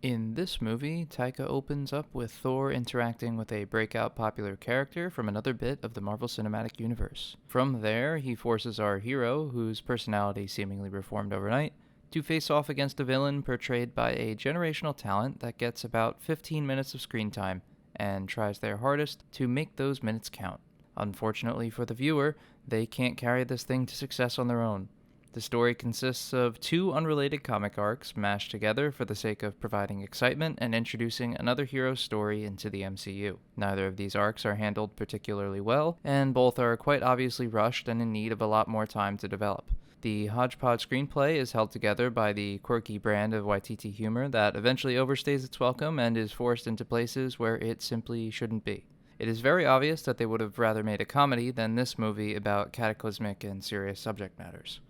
In this movie, Taika opens up with Thor interacting with a breakout popular character from another bit of the Marvel Cinematic Universe. From there, he forces our hero, whose personality seemingly reformed overnight, to face off against a villain portrayed by a generational talent that gets about 15 minutes of screen time and tries their hardest to make those minutes count. Unfortunately for the viewer, they can't carry this thing to success on their own. The story consists of two unrelated comic arcs mashed together for the sake of providing excitement and introducing another hero's story into the MCU. Neither of these arcs are handled particularly well, and both are quite obviously rushed and in need of a lot more time to develop. The hodgepodge screenplay is held together by the quirky brand of Waititi humor that eventually overstays its welcome and is forced into places where it simply shouldn't be. It is very obvious that they would have rather made a comedy than this movie about cataclysmic and serious subject matters.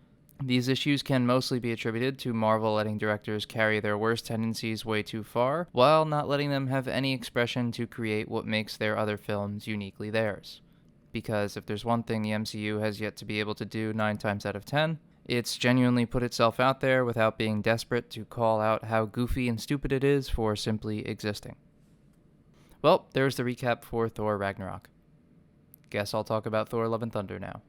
These issues can mostly be attributed to Marvel letting directors carry their worst tendencies way too far, while not letting them have any expression to create what makes their other films uniquely theirs. Because if there's one thing the MCU has yet to be able to do 9 times out of 10, it's genuinely put itself out there without being desperate to call out how goofy and stupid it is for simply existing. Well, there's the recap for Thor Ragnarok. Guess I'll talk about Thor Love and Thunder now.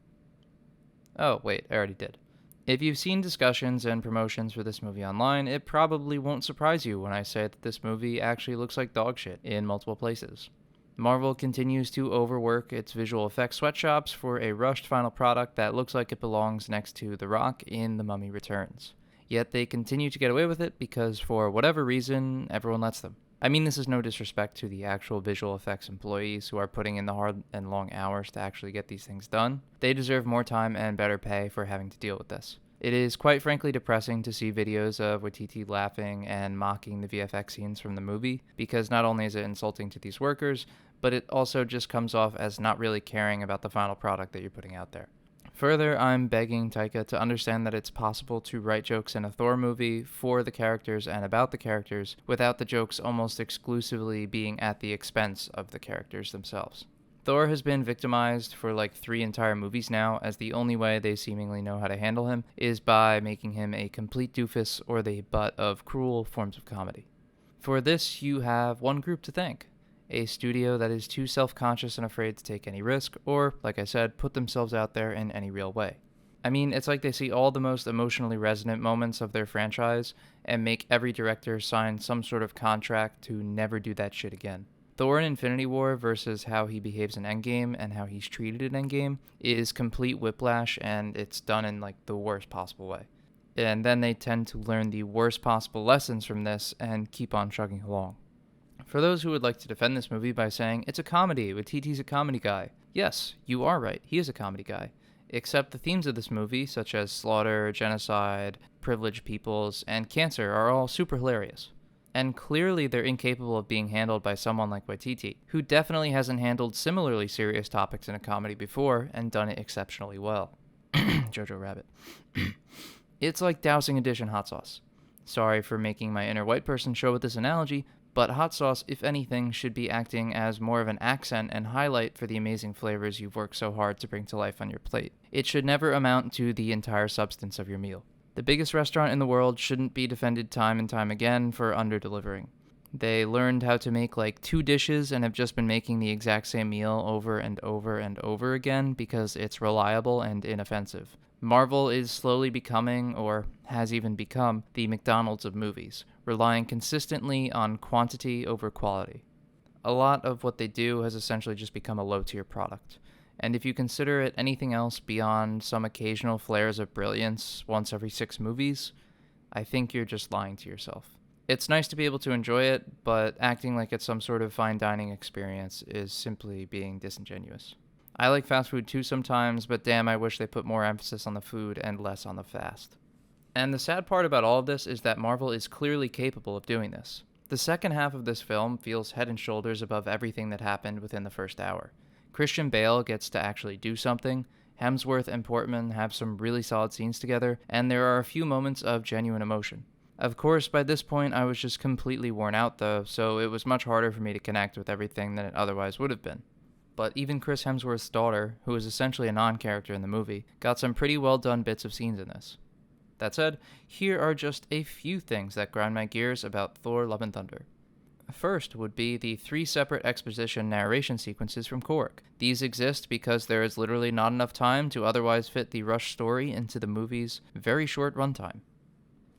Oh, wait, I already did. If you've seen discussions and promotions for this movie online, it probably won't surprise you when I say that this movie actually looks like dog shit in multiple places. Marvel continues to overwork its visual effects sweatshops for a rushed final product that looks like it belongs next to The Rock in The Mummy Returns. Yet they continue to get away with it because, for whatever reason, everyone lets them. I mean, this is no disrespect to the actual visual effects employees who are putting in the hard and long hours to actually get these things done. They deserve more time and better pay for having to deal with this. It is quite frankly depressing to see videos of Waititi laughing and mocking the VFX scenes from the movie, because not only is it insulting to these workers, but it also just comes off as not really caring about the final product that you're putting out there. Further, I'm begging Taika to understand that it's possible to write jokes in a Thor movie for the characters and about the characters without the jokes almost exclusively being at the expense of the characters themselves. Thor has been victimized for like 3 entire movies now, as the only way they seemingly know how to handle him is by making him a complete doofus or the butt of cruel forms of comedy. For this, you have one group to thank. A studio that is too self-conscious and afraid to take any risk, or, like I said, put themselves out there in any real way. I mean, it's like they see all the most emotionally resonant moments of their franchise and make every director sign some sort of contract to never do that shit again. Thor in Infinity War versus how he behaves in Endgame and how he's treated in Endgame is complete whiplash, and it's done in like the worst possible way. And then they tend to learn the worst possible lessons from this and keep on chugging along. For those who would like to defend this movie by saying, it's a comedy, Waititi's a comedy guy. Yes, you are right, he is a comedy guy. Except the themes of this movie, such as slaughter, genocide, privileged peoples, and cancer, are all super hilarious. And clearly they're incapable of being handled by someone like Waititi, who definitely hasn't handled similarly serious topics in a comedy before and done it exceptionally well. Jojo Rabbit. It's like dousing a dish in hot sauce. Sorry for making my inner white person show with this analogy, but hot sauce, if anything, should be acting as more of an accent and highlight for the amazing flavors you've worked so hard to bring to life on your plate. It should never amount to the entire substance of your meal. The biggest restaurant in the world shouldn't be defended time and time again for under-delivering. They learned how to make like 2 dishes and have just been making the exact same meal over and over and over again because it's reliable and inoffensive. Marvel is slowly becoming, or has even become, the McDonald's of movies, relying consistently on quantity over quality. A lot of what they do has essentially just become a low-tier product. And if you consider it anything else beyond some occasional flares of brilliance once every 6 movies, I think you're just lying to yourself. It's nice to be able to enjoy it, but acting like it's some sort of fine dining experience is simply being disingenuous. I like fast food too sometimes, but damn, I wish they put more emphasis on the food and less on the fast. And the sad part about all of this is that Marvel is clearly capable of doing this. The second half of this film feels head and shoulders above everything that happened within the first hour. Christian Bale gets to actually do something, Hemsworth and Portman have some really solid scenes together, and there are a few moments of genuine emotion. Of course, by this point I was just completely worn out though, so it was much harder for me to connect with everything than it otherwise would have been. But even Chris Hemsworth's daughter, who is essentially a non-character in the movie, got some pretty well done bits of scenes in this. That said, here are just a few things that grind my gears about Thor Love and Thunder. First would be the 3 separate exposition narration sequences from Korg. These exist because there is literally not enough time to otherwise fit the rushed story into the movie's very short runtime.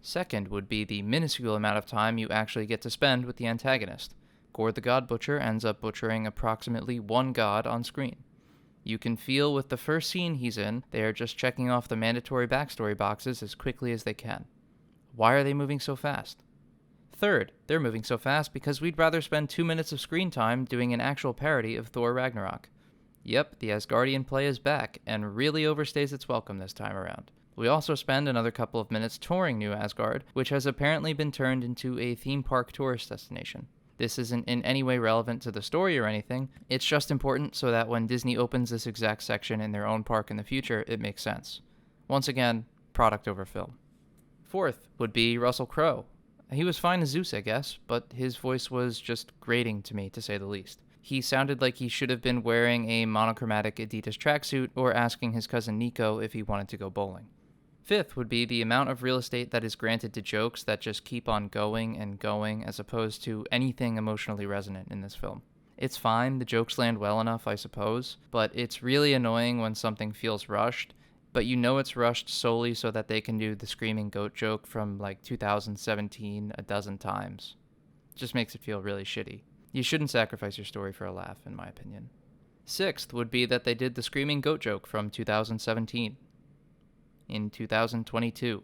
Second would be the minuscule amount of time you actually get to spend with the antagonist. Gorr the God Butcher ends up butchering approximately 1 god on screen. You can feel with the first scene he's in, they are just checking off the mandatory backstory boxes as quickly as they can. Why are they moving so fast? Third, they're moving so fast because we'd rather spend 2 minutes of screen time doing an actual parody of Thor Ragnarok. Yep, the Asgardian play is back, and really overstays its welcome this time around. We also spend another couple of minutes touring New Asgard, which has apparently been turned into a theme park tourist destination. This isn't in any way relevant to the story or anything, it's just important so that when Disney opens this exact section in their own park in the future, it makes sense. Once again, product over film. Fourth would be Russell Crowe. He was fine as Zeus, I guess, but his voice was just grating to me, to say the least. He sounded like he should have been wearing a monochromatic Adidas tracksuit or asking his cousin Nico if he wanted to go bowling. Fifth would be the amount of real estate that is granted to jokes that just keep on going and going as opposed to anything emotionally resonant in this film. It's fine, the jokes land well enough, I suppose, but it's really annoying when something feels rushed, but you know it's rushed solely so that they can do the screaming goat joke from like 2017 a dozen times. Just makes it feel really shitty. You shouldn't sacrifice your story for a laugh, in my opinion. Sixth would be that they did the screaming goat joke from 2017 in 2022.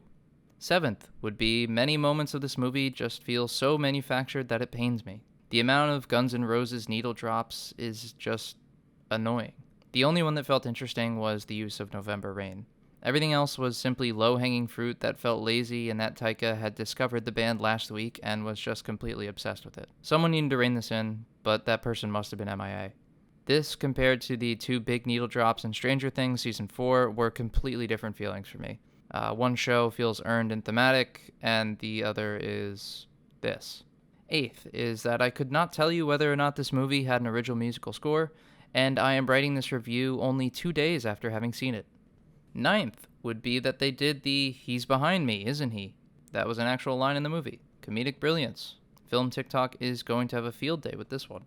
Seventh would be many moments of this movie just feel so manufactured that it pains me. The amount of Guns N' Roses needle drops is just annoying. The only one that felt interesting was the use of November Rain. Everything else was simply low-hanging fruit that felt lazy and that Taika had discovered the band last week and was just completely obsessed with it. Someone needed to rein this in, but that person must have been MIA. This, compared to the 2 big needle drops in Stranger Things Season 4, were completely different feelings for me. One show feels earned and thematic, and the other is this. Eighth is that I could not tell you whether or not this movie had an original musical score, and I am writing this review only 2 days after having seen it. Ninth would be that they did the "he's behind me, isn't he?" That was an actual line in the movie. Comedic brilliance. Film TikTok is going to have a field day with this one.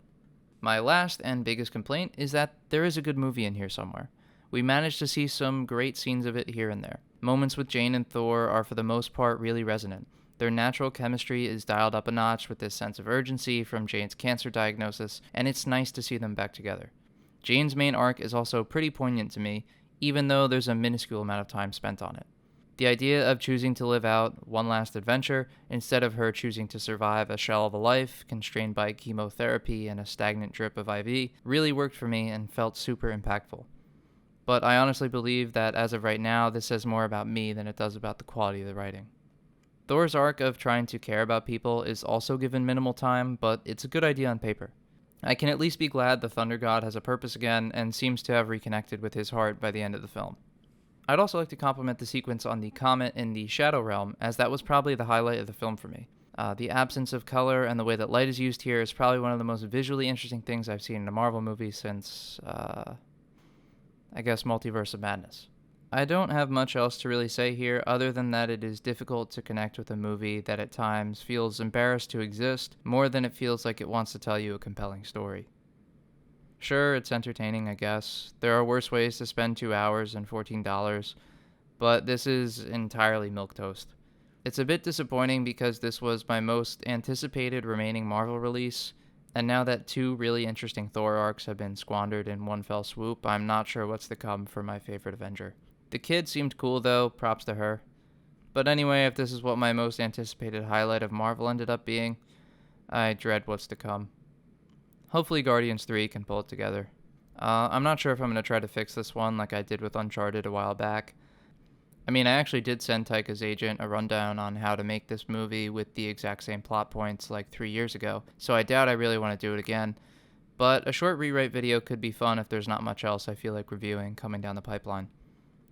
My last and biggest complaint is that there is a good movie in here somewhere. We managed to see some great scenes of it here and there. Moments with Jane and Thor are for the most part really resonant. Their natural chemistry is dialed up a notch with this sense of urgency from Jane's cancer diagnosis, and it's nice to see them back together. Jane's main arc is also pretty poignant to me, even though there's a minuscule amount of time spent on it. The idea of choosing to live out one last adventure instead of her choosing to survive a shell of a life constrained by chemotherapy and a stagnant drip of IV really worked for me and felt super impactful. But I honestly believe that as of right now, this says more about me than it does about the quality of the writing. Thor's arc of trying to care about people is also given minimal time, but it's a good idea on paper. I can at least be glad the Thunder God has a purpose again and seems to have reconnected with his heart by the end of the film. I'd also like to compliment the sequence on the comet in the Shadow Realm, as that was probably the highlight of the film for me. The absence of color and the way that light is used here is probably one of the most visually interesting things I've seen in a Marvel movie since, I guess, Multiverse of Madness. I don't have much else to really say here other than that it is difficult to connect with a movie that at times feels embarrassed to exist more than it feels like it wants to tell you a compelling story. Sure, it's entertaining, I guess. There are worse ways to spend 2 hours and $14, but this is entirely milquetoast. It's a bit disappointing because this was my most anticipated remaining Marvel release, and now that 2 really interesting Thor arcs have been squandered in one fell swoop, I'm not sure what's to come for my favorite Avenger. The kid seemed cool though, props to her. But anyway, if this is what my most anticipated highlight of Marvel ended up being, I dread what's to come. Hopefully Guardians 3 can pull it together. I'm not sure if I'm going to try to fix this one like I did with Uncharted a while back. I mean, I actually did send Taika's agent a rundown on how to make this movie with the exact same plot points like 3 years ago, so I doubt I really want to do it again. But a short rewrite video could be fun if there's not much else I feel like reviewing coming down the pipeline.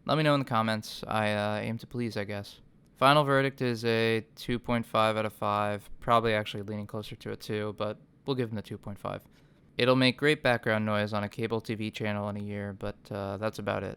Let me know in the comments. I aim to please, I guess. Final verdict is a 2.5 out of 5, probably actually leaning closer to a 2, but we'll give him the 2.5. It'll make great background noise on a cable TV channel in a year, but that's about it.